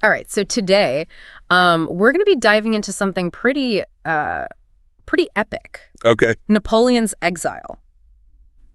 All right, so today we're going to be diving into something pretty epic. Okay. Napoleon's exile.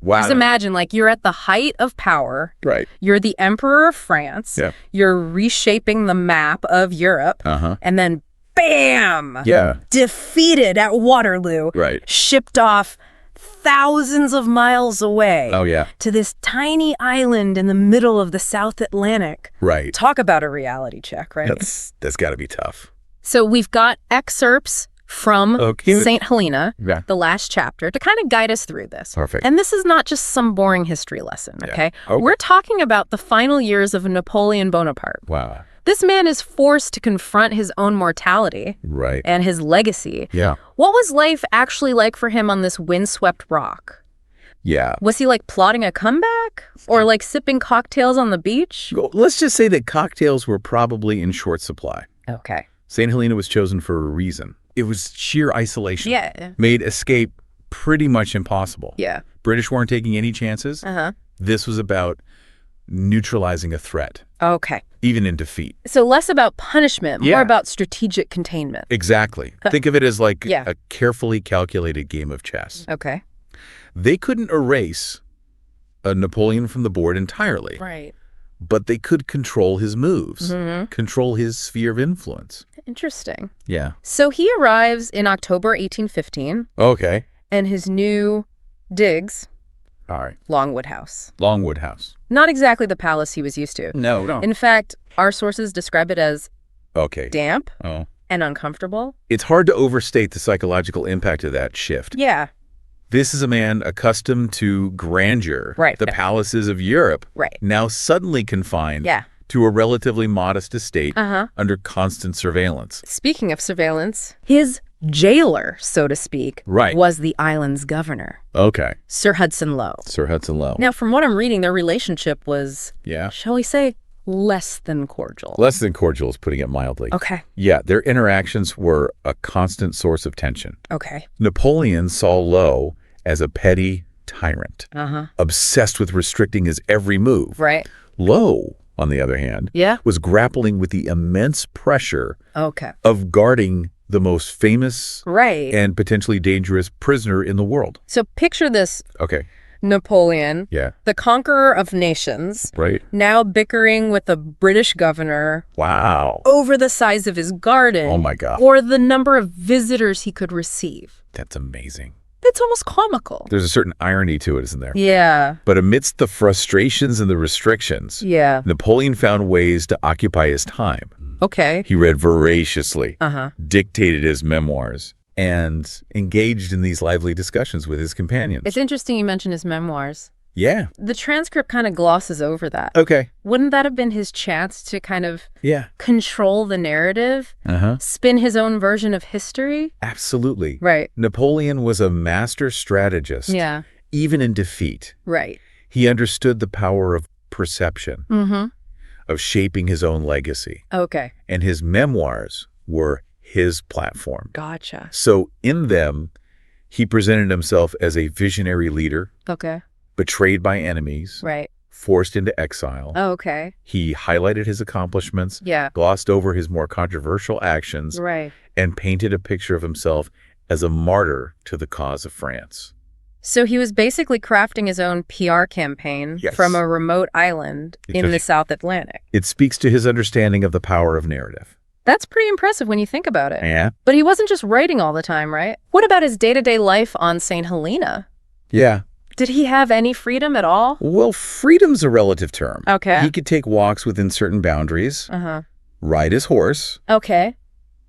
Wow. Just imagine, like, you're at the height of power. Right. You're the emperor of France. Yeah. You're reshaping the map of Europe. Uh-huh. And then, bam! Yeah. Defeated at Waterloo. Right. Shipped off thousands of miles away. Oh, yeah. To this tiny island in the middle of the South Atlantic. Right. Talk about a reality check, right? That's got to be tough. So we've got excerpts from Saint Helena, Yeah. the last chapter, to kind of guide us through this. Perfect. And this is not just some boring history lesson, okay? Yeah. Okay. We're talking about the final years of Napoleon Bonaparte. Wow. This man is forced to confront his own mortality Right. and his legacy. Yeah. What was life actually like for him on this windswept rock? Yeah. Was he like plotting a comeback or like sipping cocktails on the beach? Well, let's just say that cocktails were probably in short supply. Okay. Saint Helena was chosen for a reason. It was sheer isolation. Yeah. Made escape pretty much impossible. Yeah. British weren't taking any chances. Uh-huh. This was about neutralizing a threat, Okay. even in defeat. So less about punishment, more Yeah. about strategic containment. Exactly. Think of it as like Yeah. a carefully calculated game of chess. Okay. They couldn't erase a Napoleon from the board entirely, Right. but they could control his moves, Mm-hmm. control his sphere of influence. Interesting. Yeah. So he arrives in October 1815, Okay. and his new digs, All right. Longwood House. Longwood House. Not exactly the palace he was used to. No. In fact, our sources describe it as Okay. damp Oh. and uncomfortable. It's hard to overstate the psychological impact of that shift. Yeah. This is a man accustomed to grandeur, Right. the palaces of Europe, Right. now suddenly confined Yeah. to a relatively modest estate Uh-huh. under constant surveillance. Speaking of surveillance, his jailer, so to speak, Right. was the island's governor, Okay. Sir Hudson Lowe. Sir Hudson Lowe. Now, from what I'm reading, their relationship was, Yeah. shall we say, less than cordial. Less than cordial is putting it mildly. Okay. Yeah, their interactions were a constant source of tension. Okay. Napoleon saw Lowe as a petty tyrant, Uh-huh. obsessed with restricting his every move. Right. Lowe, on the other hand, Yeah. was grappling with the immense pressure Okay. of guarding the most famous Right. and potentially dangerous prisoner in the world. So picture this Okay. Napoleon, Yeah. the conqueror of nations, Right. now bickering with a British governor Wow. over the size of his garden. Oh, my God. Or the number of visitors he could receive. That's amazing. It's almost comical. There's a certain irony to it, isn't there? Yeah. But amidst the frustrations and the restrictions, Yeah. Napoleon found ways to occupy his time. Okay. He read voraciously, Uh-huh. dictated his memoirs, and engaged in these lively discussions with his companions. It's interesting you mentioned his memoirs. Yeah. The transcript kind of glosses over that. Okay. Wouldn't that have been his chance to kind of Yeah. control the narrative, Uh-huh. spin his own version of history? Absolutely. Right. Napoleon was a master strategist, Yeah. even in defeat. Right. He understood the power of perception, Mm-hmm. of shaping his own legacy. Okay. And his memoirs were his platform. Gotcha. So in them, he presented himself as a visionary leader, Okay. betrayed by enemies, Right. forced into exile. Oh, okay. He highlighted his accomplishments, Yeah. glossed over his more controversial actions, Right. and painted a picture of himself as a martyr to the cause of France. So he was basically crafting his own PR campaign Yes. from a remote island in the South Atlantic. It speaks to his understanding of the power of narrative. That's pretty impressive when you think about it. Yeah? But he wasn't just writing all the time, right? What about his day-to-day life on Saint Helena? Yeah. Did he have any freedom at all? Well, freedom's a relative term. Okay. He could take walks within certain boundaries, Uh-huh. ride his horse, Okay.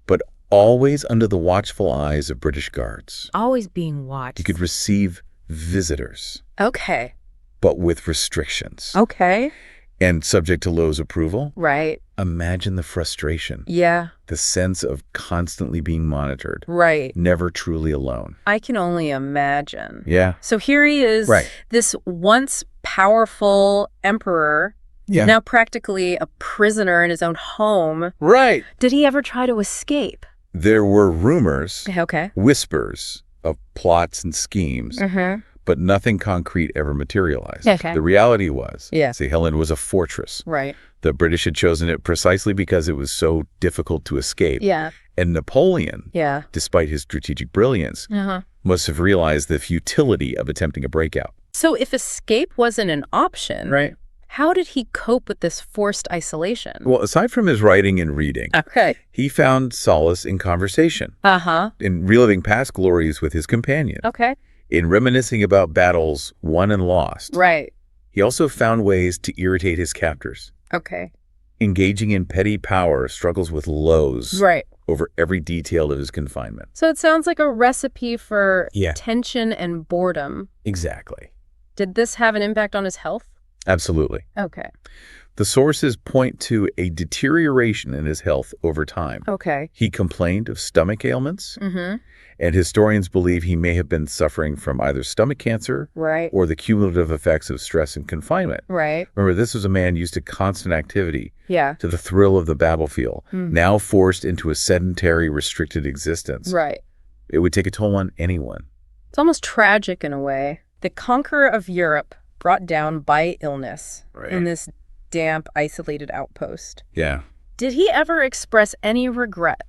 but always under the watchful eyes of British guards. Always being watched. He could receive visitors, Okay. but with restrictions. Okay. And subject to Lowe's approval. Right. Imagine the frustration, Yeah. the sense of constantly being monitored, Right. never truly alone. I can only imagine. Yeah. So here he is, Right. this once powerful emperor, Yeah. now practically a prisoner in his own home. Right. Did he ever try to escape? There were rumors, Okay. whispers of plots and schemes, Mm-hmm. but nothing concrete ever materialized. Okay. The reality was, Yeah. St. Helena was a fortress. Right. The British had chosen it precisely because it was so difficult to escape. Yeah. And Napoleon, Yeah. despite his strategic brilliance, Uh-huh. must have realized the futility of attempting a breakout. So if escape wasn't an option, Right. how did he cope with this forced isolation? Well, aside from his writing and reading, Okay. he found solace in conversation, Uh-huh. in reliving past glories with his companion, Okay. in reminiscing about battles won and lost. Right. He also found ways to irritate his captors, Okay. engaging in petty power struggles with lows Right. over every detail of his confinement. So it sounds like a recipe for Yeah. tension and boredom. Exactly. Did this have an impact on his health? Absolutely. Okay. The sources point to a deterioration in his health over time. Okay. He complained of stomach ailments, Mm-hmm. and historians believe he may have been suffering from either stomach cancer Right. or the cumulative effects of stress and confinement. Right. Remember, this was a man used to constant activity, Yeah. to the thrill of the battlefield, Mm. now forced into a sedentary, restricted existence. Right. It would take a toll on anyone. It's almost tragic in a way. The conqueror of Europe brought down by illness in this damp, isolated outpost. Yeah. Did he ever express any regret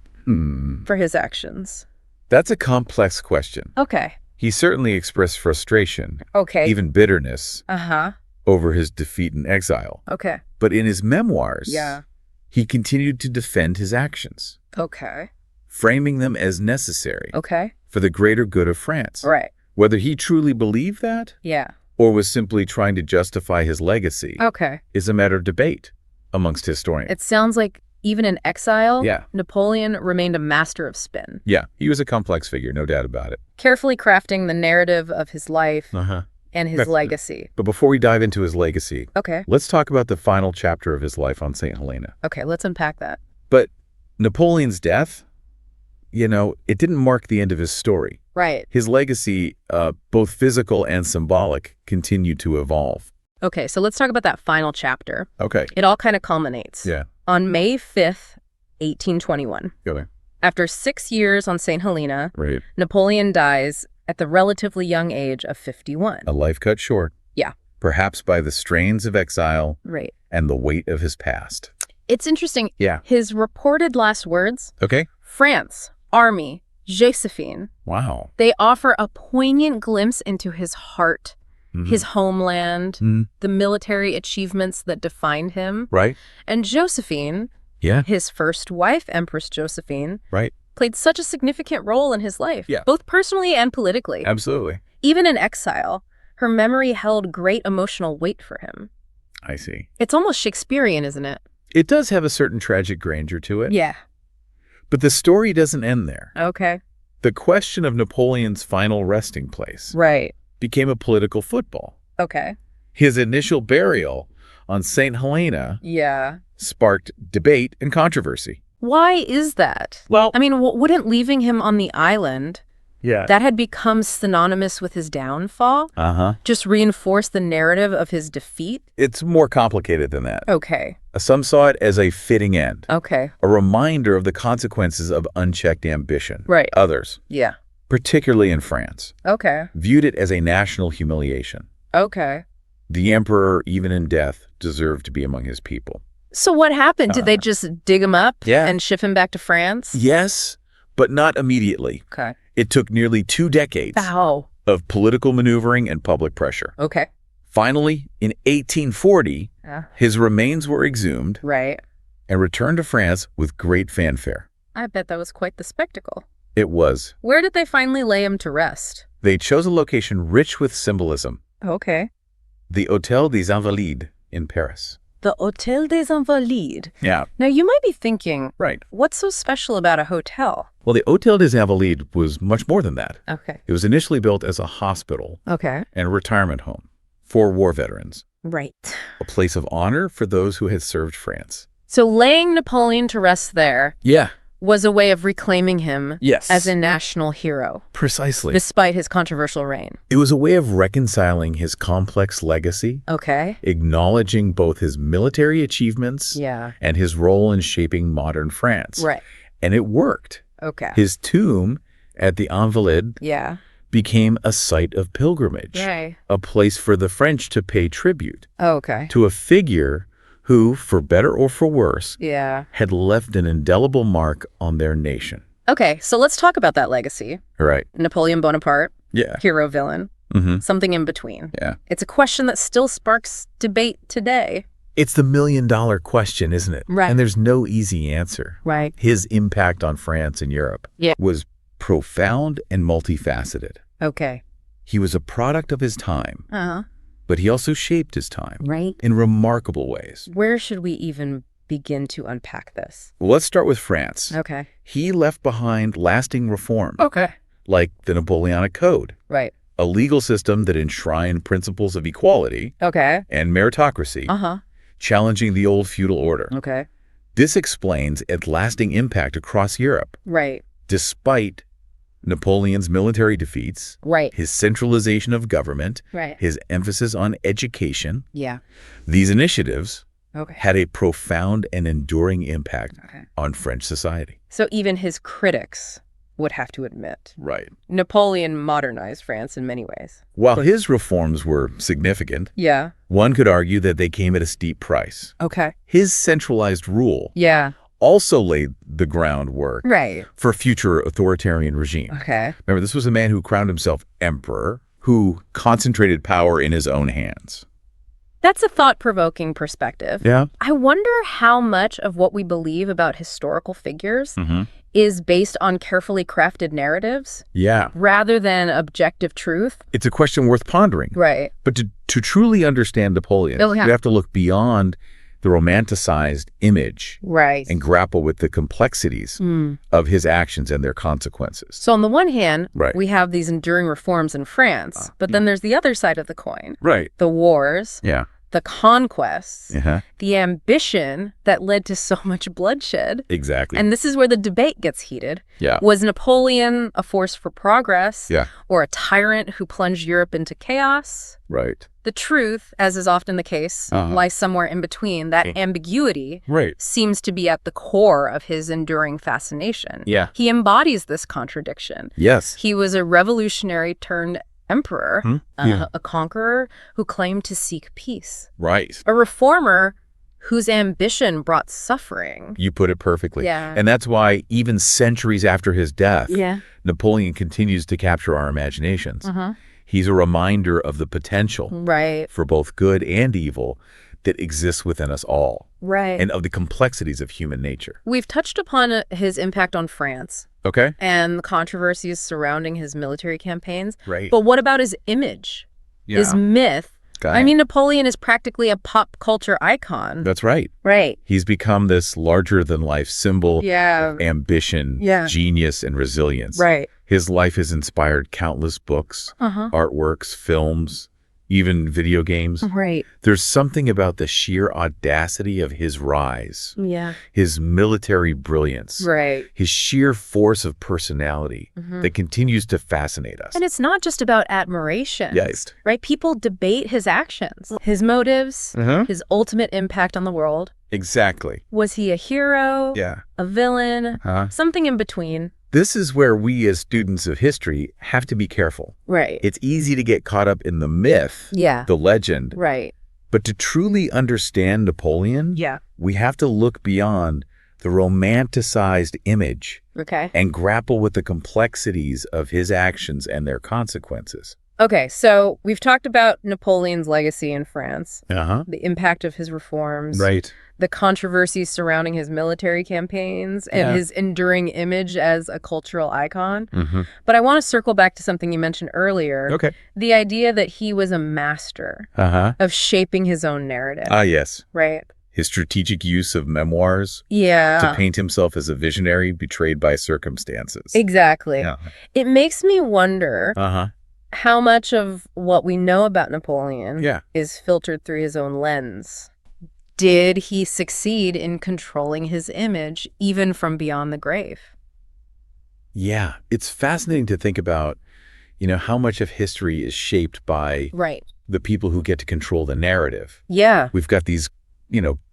for his actions? That's a complex question. Okay. He certainly expressed frustration, Okay. even bitterness, Uh-huh. over his defeat in exile. Okay. But in his memoirs, Yeah. he continued to defend his actions, Okay. framing them as necessary Okay. for the greater good of France. Right. Whether he truly believed that Yeah. or was simply trying to justify his legacy Okay. is a matter of debate amongst historians. It sounds like even in exile, Yeah. Napoleon remained a master of spin, Yeah, he was a complex figure, no doubt about it. carefully crafting the narrative of his life Uh-huh. and his legacy. But before we dive into his legacy, Okay. let's talk about the final chapter of his life on St. Helena. Okay, let's unpack that. But Napoleon's death, it didn't mark the end of his story. Right. His legacy, both physical and symbolic, continued to evolve. Okay, so let's talk about that final chapter. Okay. It all kind of culminates. Yeah. On May 5th, 1821. Okay. After 6 years on Saint Helena, Right. Napoleon dies at the relatively young age of 51. A life cut short. Yeah. Perhaps by the strains of exile Right. and the weight of his past. It's interesting. Yeah. His reported last words, Okay. France, Army, Josephine, Wow. they offer a poignant glimpse into his heart, Mhm. his homeland, Mhm. the military achievements that defined him. Right? And Josephine, Yeah. his first wife, Empress Josephine, Right. played such a significant role in his life, Yeah. both personally and politically. Absolutely. Even in exile, her memory held great emotional weight for him. I see. It's almost Shakespearean, isn't it? It does have a certain tragic grandeur to it. Yeah. But the story doesn't end there. Okay. The question of Napoleon's final resting place Right. became a political football. Okay. His initial burial on St. Helena Yeah. sparked debate and controversy. Why is that? Well, I mean, wouldn't leaving him on the island yeah. that had become synonymous with his downfall just reinforce the narrative of his defeat? It's more complicated than that. Okay. Some saw it as a fitting end, Okay. a reminder of the consequences of unchecked ambition. Right. Others, Yeah. particularly in France, Okay. viewed it as a national humiliation. Okay. The emperor, even in death, deserved to be among his people. So what happened? Did they just dig him up Yeah. and ship him back to France? Yes, but not immediately. Okay. It took nearly 2 decades Wow. of political maneuvering and public pressure. Okay. Finally, in 1840, Yeah. his remains were exhumed Right. and returned to France with great fanfare. I bet that was quite the spectacle. It was. Where did they finally lay him to rest? They chose a location rich with symbolism, Okay. the Hôtel des Invalides in Paris. The Hôtel des Invalides. Yeah, Now, you might be thinking, right. what's so special about a hotel? Well, the Hôtel des Invalides was much more than that. Okay. It was initially built as a hospital Okay. and a retirement home for war veterans, Right. a place of honor for those who had served France. So laying Napoleon to rest there Yeah. was a way of reclaiming him Yes. as a national hero, Precisely. despite his controversial reign. It was a way of reconciling his complex legacy, Okay. acknowledging both his military achievements Yeah. and his role in shaping modern France. Right. And it worked. Okay. His tomb at the Invalides Yeah. became a site of pilgrimage, Right. a place for the French to pay tribute Oh, okay. to a figure who, for better or for worse, Yeah. had left an indelible mark on their nation. Okay, so let's talk about that legacy. Right. Napoleon Bonaparte, Yeah. hero, villain, Mm-hmm. something in between. Yeah. It's a question that still sparks debate today. It's the million-dollar question, isn't it? Right. And there's no easy answer. Right. His impact on France and Europe was profound and multifaceted. Okay. He was a product of his time, Uh-huh. but he also shaped his time Right. in remarkable ways. Where should we even begin to unpack this? Well, let's start with France. Okay. He left behind lasting reform, Okay. like the Napoleonic Code, Right. a legal system that enshrined principles of equality Okay. and meritocracy, Uh-huh. challenging the old feudal order. Okay. This explains its lasting impact across Europe, Right. despite Napoleon's military defeats, Right. his centralization of government, Right. his emphasis on education. Yeah. These initiatives Okay. had a profound and enduring impact Okay. on French society. So even his critics would have to admit Right. Napoleon modernized France in many ways. While his reforms were significant, Yeah. one could argue that they came at a steep price. Okay. His centralized rule Yeah. also laid the groundwork Right. for future authoritarian regimes. Okay. Remember, this was a man who crowned himself emperor, who concentrated power in his own hands. That's a thought-provoking perspective. Yeah. I wonder how much of what we believe about historical figures is based on carefully crafted narratives Yeah. rather than objective truth. It's a question worth pondering. Right. But to truly understand Napoleon, Oh, yeah. we have to look beyond the romanticized image Right. and grapple with the complexities of his actions and their consequences. So on the one hand, Right. we have these enduring reforms in France, but then there's the other side of the coin. Right. The wars, Yeah. the conquests, Uh-huh. the ambition that led to so much bloodshed. Exactly. And this is where the debate gets heated. Yeah. Was Napoleon a force for progress? Yeah. Or a tyrant who plunged Europe into chaos? Right. The truth, as is often the case, lies somewhere in between. That ambiguity Right. seems to be at the core of his enduring fascination. Yeah. He embodies this contradiction. Yes. He was a revolutionary turned emperor, Yeah. a conqueror who claimed to seek peace, Right. a reformer whose ambition brought suffering. You put it perfectly. Yeah. And that's why even centuries after his death, Yeah. Napoleon continues to capture our imaginations. He's a reminder of the potential Right. for both good and evil that exists within us all, Right. and of the complexities of human nature. We've touched upon his impact on France Okay? and the controversies surrounding his military campaigns. Right. But what about his image, his myth? I mean, Napoleon is practically a pop culture icon. That's right. Right. He's become this larger-than-life symbol Yeah. of ambition, Yeah. genius, and resilience. Right. His life has inspired countless books, artworks, films, even video games. Right. There's something about the sheer audacity of his rise, Yeah. his military brilliance, Right. his sheer force of personality that continues to fascinate us. And it's not just about admiration. Yes. Right? People debate his actions, his motives, his ultimate impact on the world. Exactly. Was he a hero? Yeah. A villain? Something in between. This is where we as students of history have to be careful. Right. It's easy to get caught up in the myth, Yeah. the legend, Right. but to truly understand Napoleon, Yeah. we have to look beyond the romanticized image Okay. and grapple with the complexities of his actions and their consequences. Okay, so we've talked about Napoleon's legacy in France, Uh-huh. the impact of his reforms, Right. the controversies surrounding his military campaigns, and his enduring image as a cultural icon. But I want to circle back to something you mentioned earlier. Okay. The idea that he was a master Uh-huh. of shaping his own narrative, Ah, yes. right? His strategic use of memoirs Yeah. to paint himself as a visionary betrayed by circumstances. Exactly. Yeah. It makes me wonder Uh-huh. how much of what we know about Napoleon Yeah. is filtered through his own lens. Did he succeed in controlling his image even from beyond the grave? Yeah. It's fascinating to think about, how much of history is shaped by Right. the people who get to control the narrative. Yeah. We've got these,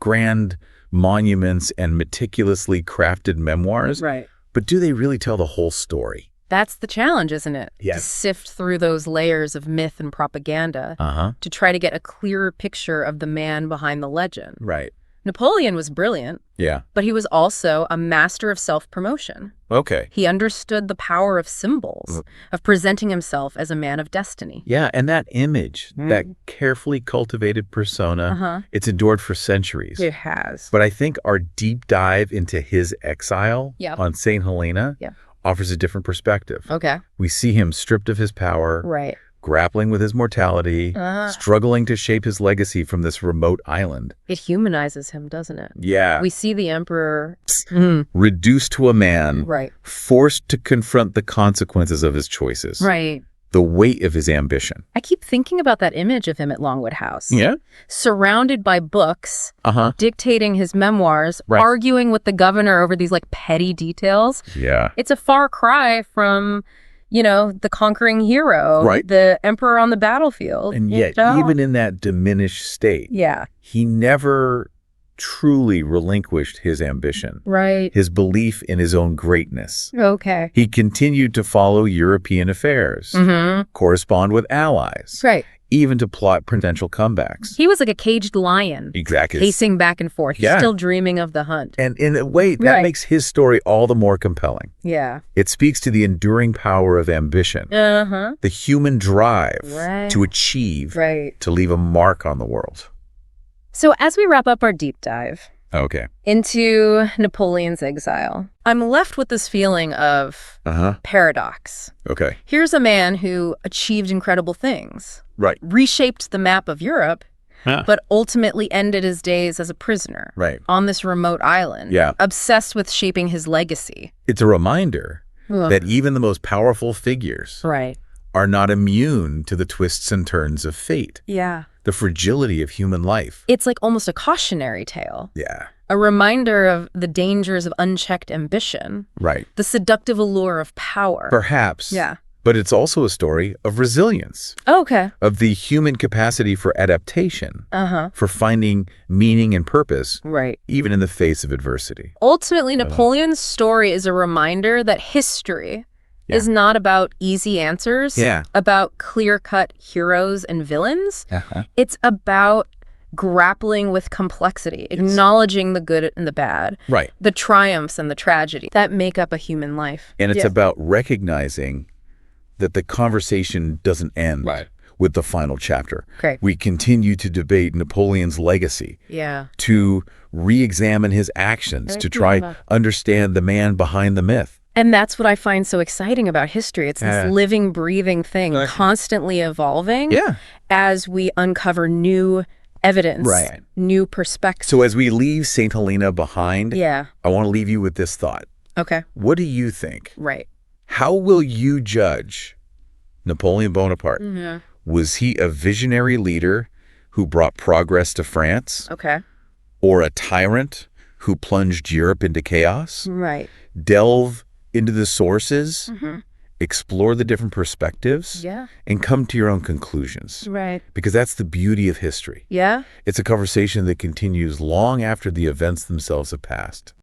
grand monuments and meticulously crafted memoirs. Right. But do they really tell the whole story? That's the challenge, isn't it? Yes. To sift through those layers of myth and propaganda to try to get a clearer picture of the man behind the legend. Right. Napoleon was brilliant, but he was also a master of self-promotion. Okay. He understood the power of symbols, of presenting himself as a man of destiny. Yeah, and that image, that carefully cultivated persona, it's endured for centuries. It has. But I think our deep dive into his exile on Saint Helena offers a different perspective. Okay. We see him stripped of his power, Right. grappling with his mortality, struggling to shape his legacy from this remote island. It humanizes him, doesn't it? Yeah. We see the emperor Reduced to a man, right. forced to confront the consequences of his choices, Right. the weight of his ambition. I keep thinking about that image of him at Longwood House. Yeah? Surrounded by books, dictating his memoirs, Right. arguing with the governor over these like petty details. Yeah. It's a far cry from, you know, the conquering hero, Right. the emperor on the battlefield. And yet, even in that diminished state, he never truly relinquished his ambition, Right. his belief in his own greatness. Okay. He continued to follow European affairs, correspond with allies, Right. even to plot potential comebacks. He was like a caged lion. Exactly. Pacing back and forth, still dreaming of the hunt. And in a way, that makes his story all the more compelling. Yeah. It speaks to the enduring power of ambition, the human drive to achieve, to leave a mark on the world. So as we wrap up our deep dive into Napoleon's exile, I'm left with this feeling of paradox. Okay. Here's a man who achieved incredible things, reshaped the map of Europe, but ultimately ended his days as a prisoner on this remote island, obsessed with shaping his legacy. It's a reminder that even the most powerful figures are not immune to the twists and turns of fate. Yeah. The fragility of human life. It's like almost a cautionary tale. Yeah. A reminder of the dangers of unchecked ambition. Right. The seductive allure of power. Perhaps. Yeah. But it's also a story of resilience. Okay. Of the human capacity for adaptation. For finding meaning and purpose. Right. Even in the face of adversity. Ultimately, Napoleon's story is a reminder that history is not about easy answers, about clear-cut heroes and villains. It's about grappling with complexity, acknowledging the good and the bad, the triumphs and the tragedy that make up a human life. And it's about recognizing that the conversation doesn't end with the final chapter. We continue to debate Napoleon's legacy, to re-examine his actions, to try understand the man behind the myth. And that's what I find so exciting about history. It's this living, breathing thing, constantly evolving as we uncover new evidence, new perspectives. So as we leave Saint Helena behind, I want to leave you with this thought. Okay. What do you think? Right. How will you judge Napoleon Bonaparte? Was he a visionary leader who brought progress to France? Okay. Or a tyrant who plunged Europe into chaos? Right. Delve into the sources, explore the different perspectives, and come to your own conclusions. Right. Because that's the beauty of history. Yeah. It's a conversation that continues long after the events themselves have passed.